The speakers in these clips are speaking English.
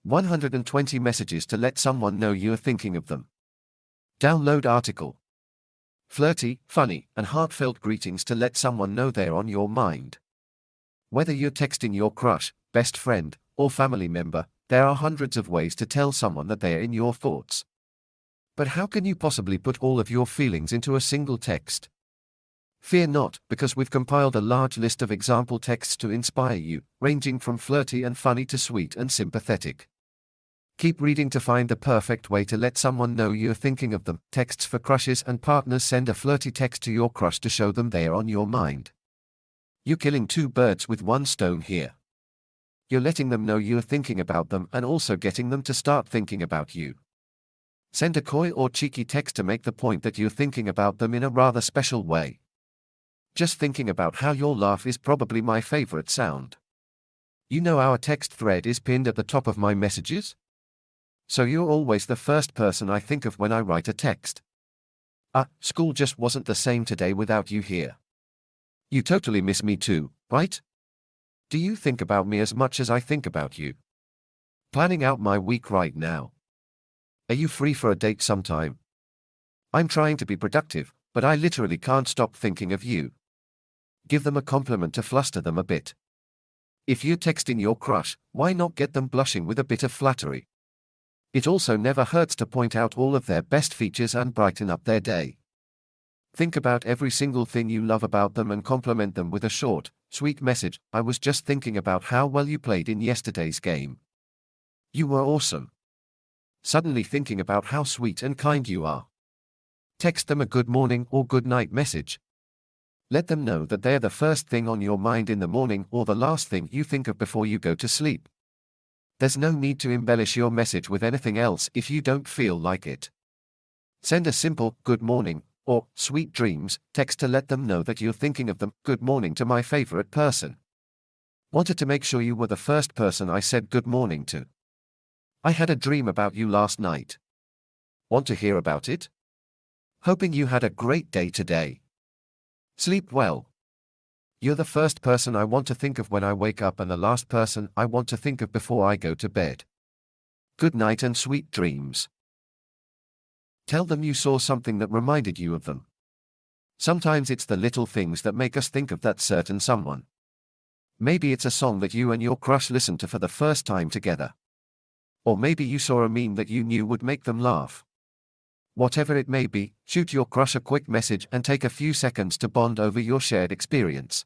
120 messages to let someone know you're thinking of them. Download article. Flirty, funny, and heartfelt greetings to let someone know they're on your mind. Whether you're texting your crush, best friend, or family member, there are hundreds of ways to tell someone that they're in your thoughts. But how can you possibly put all of your feelings into a single text? Fear not, because we've compiled a large list of example texts to inspire you, ranging from flirty and funny to sweet and sympathetic. Keep reading to find the perfect way to let someone know you're thinking of them. Texts for crushes and partners. Send a flirty text to your crush to show them they're on your mind. You're killing two birds with one stone here. You're letting them know you're thinking about them and also getting them to start thinking about you. Send a coy or cheeky text to make the point that you're thinking about them in a rather special way. Just thinking about how your laugh is probably my favorite sound. You know our text thread is pinned at the top of my messages? So you're always the first person I think of when I write a text. School just wasn't the same today without you here. You totally miss me too, right? Do you think about me as much as I think about you? Planning out my week right now. Are you free for a date sometime? I'm trying to be productive, but I literally can't stop thinking of you. Give them a compliment to fluster them a bit. If you're texting your crush, why not get them blushing with a bit of flattery? It also never hurts to point out all of their best features and brighten up their day. Think about every single thing you love about them and compliment them with a short, sweet message. I was just thinking about how well you played in yesterday's game. You were awesome. Suddenly thinking about how sweet and kind you are. Text them a good morning or good night message. Let them know that they're the first thing on your mind in the morning or the last thing you think of before you go to sleep. There's no need to embellish your message with anything else if you don't feel like it. Send a simple, good morning, or sweet dreams, text to let them know that you're thinking of them. Good morning to my favorite person. Wanted to make sure you were the first person I said good morning to. I had a dream about you last night. Want to hear about it? Hoping you had a great day today. Sleep well. You're the first person I want to think of when I wake up and the last person I want to think of before I go to bed. Good night and sweet dreams. Tell them you saw something that reminded you of them. Sometimes it's the little things that make us think of that certain someone. Maybe it's a song that you and your crush listened to for the first time together. Or maybe you saw a meme that you knew would make them laugh. Whatever it may be, shoot your crush a quick message and take a few seconds to bond over your shared experience.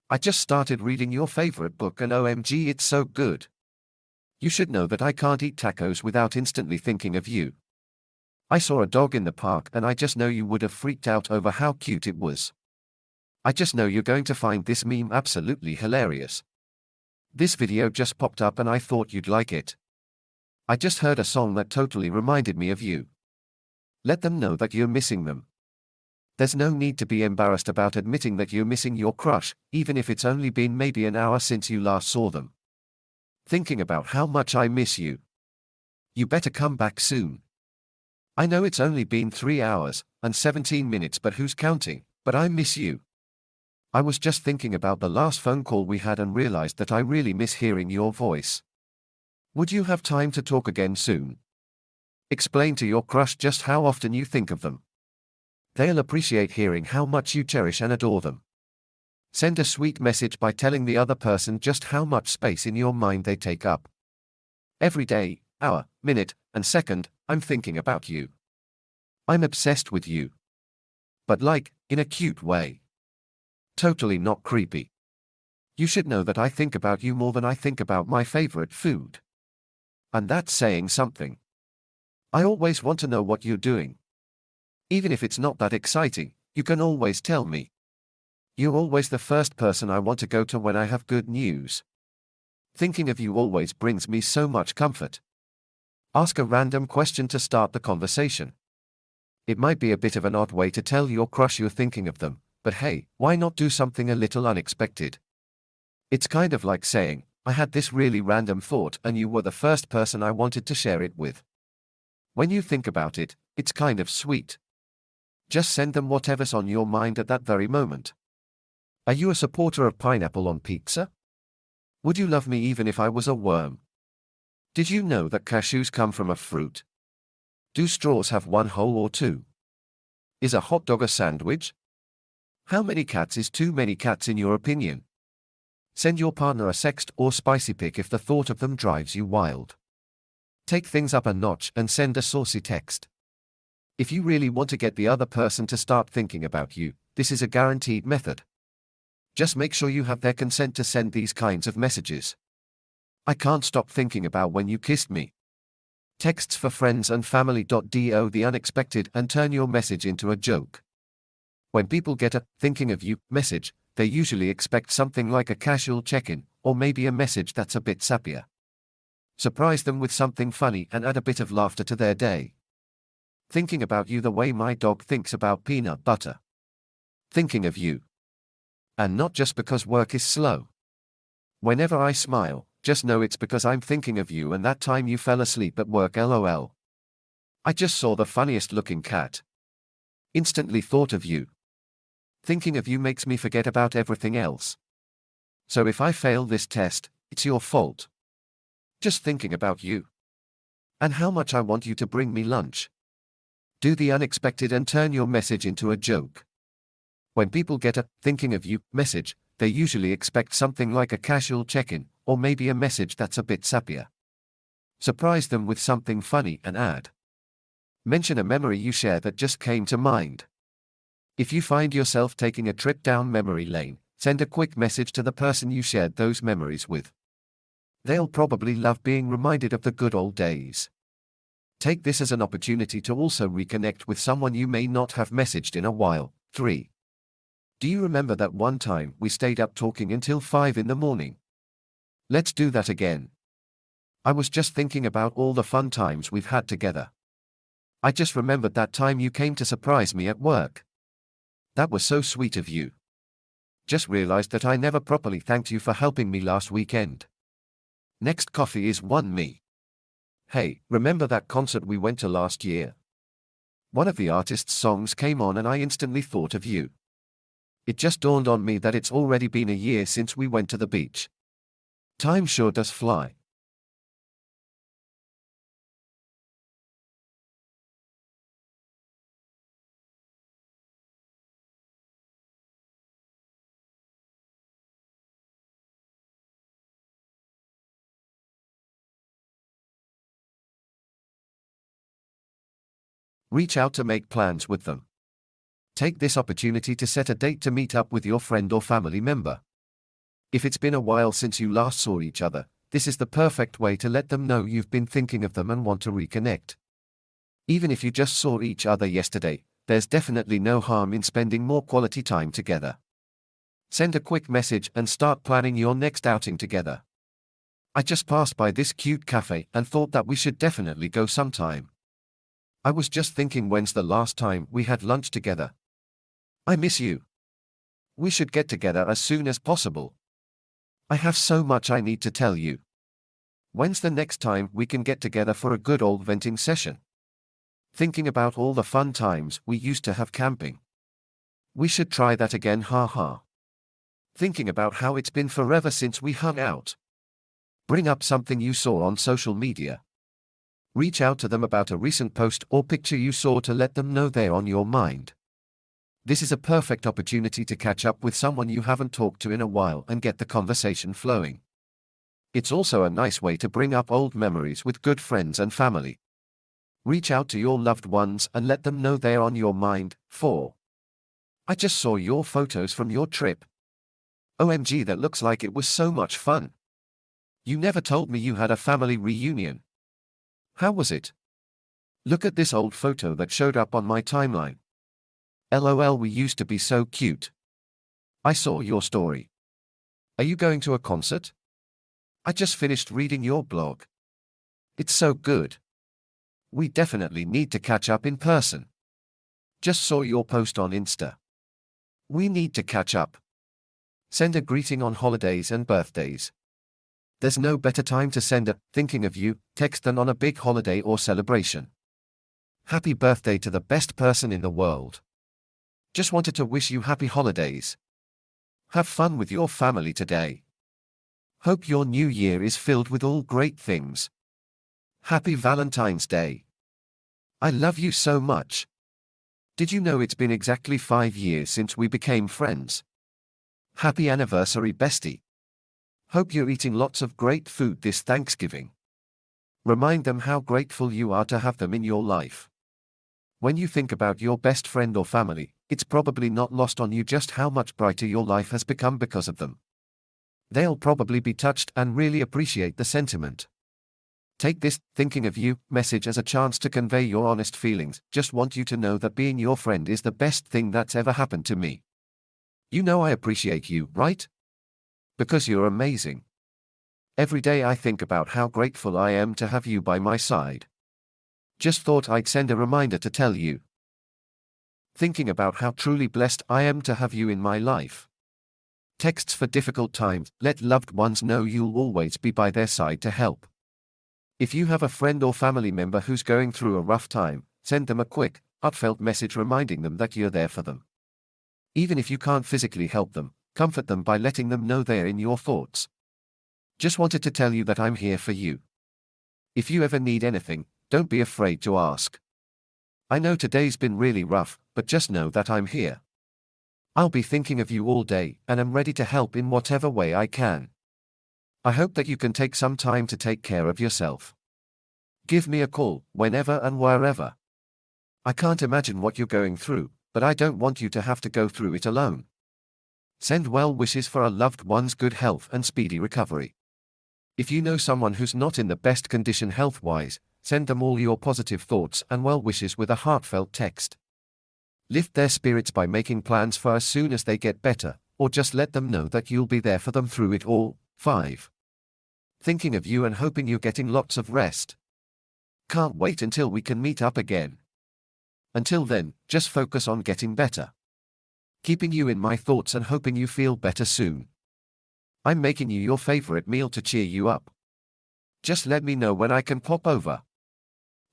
I just started reading your favorite book and OMG, it's so good. You should know that I can't eat tacos without instantly thinking of you. I saw a dog in the park and I just know you would have freaked out over how cute it was. I just know you're going to find this meme absolutely hilarious. This video just popped up and I thought you'd like it. I just heard a song that totally reminded me of you. Let them know that you're missing them. There's no need to be embarrassed about admitting that you're missing your crush, even if it's only been maybe an hour since you last saw them. Thinking about how much I miss you. You better come back soon. I know it's only been 3 hours and 17 minutes, but who's counting? But I miss you. I was just thinking about the last phone call we had and realized that I really miss hearing your voice. Would you have time to talk again soon? Explain to your crush just how often you think of them. They'll appreciate hearing how much you cherish and adore them. Send a sweet message by telling the other person just how much space in your mind they take up. Every day, hour, minute, and second, I'm thinking about you. I'm obsessed with you. But like, in a cute way. Totally not creepy. You should know that I think about you more than I think about my favorite food. And that's saying something. I always want to know what you're doing. Even if it's not that exciting, you can always tell me. You're always the first person I want to go to when I have good news. Thinking of you always brings me so much comfort. Ask a random question to start the conversation. It might be a bit of an odd way to tell your crush you're thinking of them, but hey, why not do something a little unexpected? It's kind of like saying, I had this really random thought and you were the first person I wanted to share it with. When you think about it, it's kind of sweet. Just send them whatever's on your mind at that very moment. Are you a supporter of pineapple on pizza? Would you love me even if I was a worm? Did you know that cashews come from a fruit? Do straws have one hole or two? Is a hot dog a sandwich? How many cats is too many cats in your opinion? Send your partner a sext or spicy pic if the thought of them drives you wild. Take things up a notch and send a saucy text. If you really want to get the other person to start thinking about you, this is a guaranteed method. Just make sure you have their consent to send these kinds of messages. I can't stop thinking about when you kissed me. Texts for friends and family. Do the unexpected and turn your message into a joke. When people get a thinking of you message, they usually expect something like a casual check-in, or maybe a message that's a bit sappier. Surprise them with something funny and add a bit of laughter to their day. Thinking about you the way my dog thinks about peanut butter. Thinking of you. And not just because work is slow. Whenever I smile, just know it's because I'm thinking of you and that time you fell asleep at work. LOL. I just saw the funniest looking cat. Instantly thought of you. Thinking of you makes me forget about everything else. So if I fail this test, it's your fault. Just thinking about you. And how much I want you to bring me lunch. Do the unexpected and turn your message into a joke. When people get a thinking of you message, they usually expect something like a casual check-in, or maybe a message that's a bit sappier. Surprise them with something funny and add. Mention a memory you share that just came to mind. If you find yourself taking a trip down memory lane, send a quick message to the person you shared those memories with. They'll probably love being reminded of the good old days. Take this as an opportunity to also reconnect with someone you may not have messaged in a while. 3. Do you remember that one time we stayed up talking until 5 in the morning? Let's do that again. I was just thinking about all the fun times we've had together. I just remembered that time you came to surprise me at work. That was so sweet of you. Just realized that I never properly thanked you for helping me last weekend. Next coffee is 1 me. Hey, remember that concert we went to last year? One of the artist's songs came on and I instantly thought of you. It just dawned on me that it's already been a year since we went to the beach. Time sure does fly. Reach out to make plans with them. Take this opportunity to set a date to meet up with your friend or family member. If it's been a while since you last saw each other, this is the perfect way to let them know you've been thinking of them and want to reconnect. Even if you just saw each other yesterday, there's definitely no harm in spending more quality time together. Send a quick message and start planning your next outing together. I just passed by this cute cafe and thought that we should definitely go sometime. I was just thinking, when's the last time we had lunch together? I miss you. We should get together as soon as possible. I have so much I need to tell you. When's the next time we can get together for a good old venting session? Thinking about all the fun times we used to have camping. We should try that again, haha. Thinking about how it's been forever since we hung out. Bring up something you saw on social media. Reach out to them about a recent post or picture you saw to let them know they're on your mind. This is a perfect opportunity to catch up with someone you haven't talked to in a while and get the conversation flowing. It's also a nice way to bring up old memories with good friends and family. Reach out to your loved ones and let them know they're on your mind. 4. I just saw your photos from your trip. OMG, that looks like it was so much fun. You never told me you had a family reunion. How was it? Look at this old photo that showed up on my timeline. LOL, we used to be so cute. I saw your story. Are you going to a concert? I just finished reading your blog. It's so good. We definitely need to catch up in person. Just saw your post on Insta. We need to catch up. Send a greeting on holidays and birthdays. There's no better time to send a thinking of you text than on a big holiday or celebration. Happy birthday to the best person in the world. Just wanted to wish you happy holidays. Have fun with your family today. Hope your new year is filled with all great things. Happy Valentine's Day. I love you so much. Did you know it's been exactly 5 years since we became friends? Happy anniversary, bestie. Hope you're eating lots of great food this Thanksgiving. Remind them how grateful you are to have them in your life. When you think about your best friend or family, it's probably not lost on you just how much brighter your life has become because of them. They'll probably be touched and really appreciate the sentiment. Take this "thinking of you" message as a chance to convey your honest feelings. Just want you to know that being your friend is the best thing that's ever happened to me. You know I appreciate you, right? Because you're amazing. Every day I think about how grateful I am to have you by my side. Just thought I'd send a reminder to tell you. Thinking about how truly blessed I am to have you in my life. Texts for difficult times. Let loved ones know you'll always be by their side to help. If you have a friend or family member who's going through a rough time, send them a quick, heartfelt message reminding them that you're there for them. Even if you can't physically help them, comfort them by letting them know they're in your thoughts. Just wanted to tell you that I'm here for you. If you ever need anything, don't be afraid to ask. I know today's been really rough, but just know that I'm here. I'll be thinking of you all day, and am ready to help in whatever way I can. I hope that you can take some time to take care of yourself. Give me a call, whenever and wherever. I can't imagine what you're going through, but I don't want you to have to go through it alone. Send well wishes for a loved one's good health and speedy recovery. If you know someone who's not in the best condition health-wise, send them all your positive thoughts and well wishes with a heartfelt text. Lift their spirits by making plans for as soon as they get better, or just let them know that you'll be there for them through it all. 5. Thinking of you and hoping you're getting lots of rest. Can't wait until we can meet up again. Until then, just focus on getting better. Keeping you in my thoughts and hoping you feel better soon. I'm making you your favorite meal to cheer you up. Just let me know when I can pop over.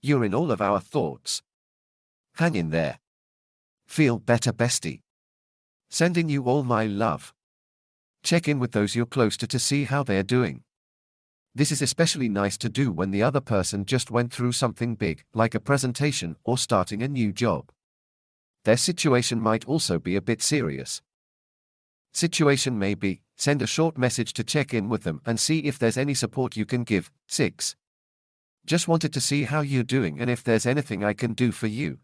You're in all of our thoughts. Hang in there. Feel better, bestie. Sending you all my love. Check in with those you're close to see how they're doing. This is especially nice to do when the other person just went through something big, like a presentation or starting a new job. Their situation might also be a bit serious. Situation may be, send a short message to check in with them and see if there's any support you can give. 6. Just wanted to see how you're doing and if there's anything I can do for you.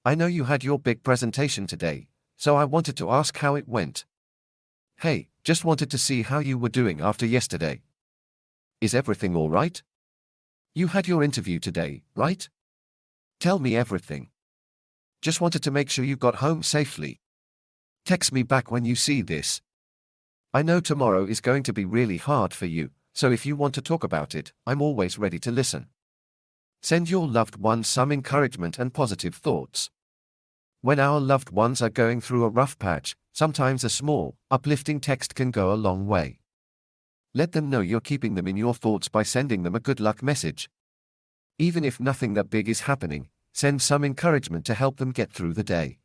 I know you had your big presentation today, so I wanted to ask how it went. Hey, just wanted to see how you were doing after yesterday. Is everything all right? You had your interview today, right? Tell me everything. Just wanted to make sure you got home safely. Text me back when you see this. I know tomorrow is going to be really hard for you, so if you want to talk about it, I'm always ready to listen. Send your loved ones some encouragement and positive thoughts. When our loved ones are going through a rough patch, sometimes a small, uplifting text can go a long way. Let them know you're keeping them in your thoughts by sending them a good luck message. Even if nothing that big is happening, send some encouragement to help them get through the day.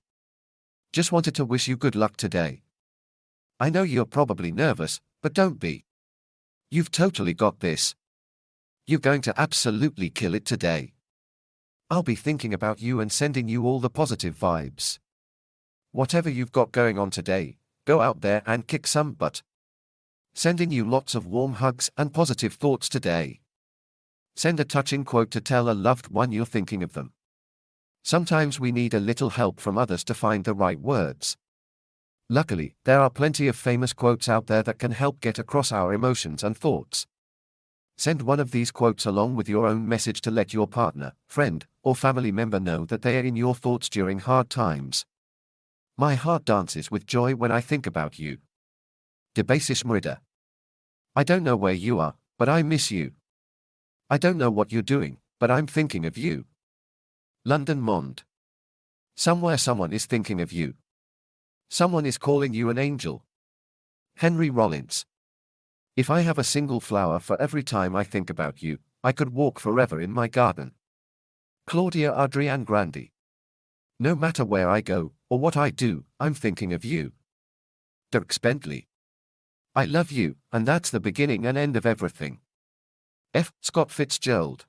Just wanted to wish you good luck today. I know you're probably nervous, but don't be. You've totally got this. You're going to absolutely kill it today. I'll be thinking about you and sending you all the positive vibes. Whatever you've got going on today, go out there and kick some butt. Sending you lots of warm hugs and positive thoughts today. Send a touching quote to tell a loved one you're thinking of them. Sometimes we need a little help from others to find the right words. Luckily, there are plenty of famous quotes out there that can help get across our emotions and thoughts. Send one of these quotes along with your own message to let your partner, friend, or family member know that they are in your thoughts during hard times. My heart dances with joy when I think about you. Debasish Mrida. I don't know where you are, but I miss you. I don't know what you're doing, but I'm thinking of you. London Mond. Somewhere someone is thinking of you. Someone is calling you an angel. Henry Rollins. If I have a single flower for every time I think about you, I could walk forever in my garden. Claudia Adrienne Grandi. No matter where I go, or what I do, I'm thinking of you. Dierks Bentley. I love you, and that's the beginning and end of everything. F. Scott Fitzgerald.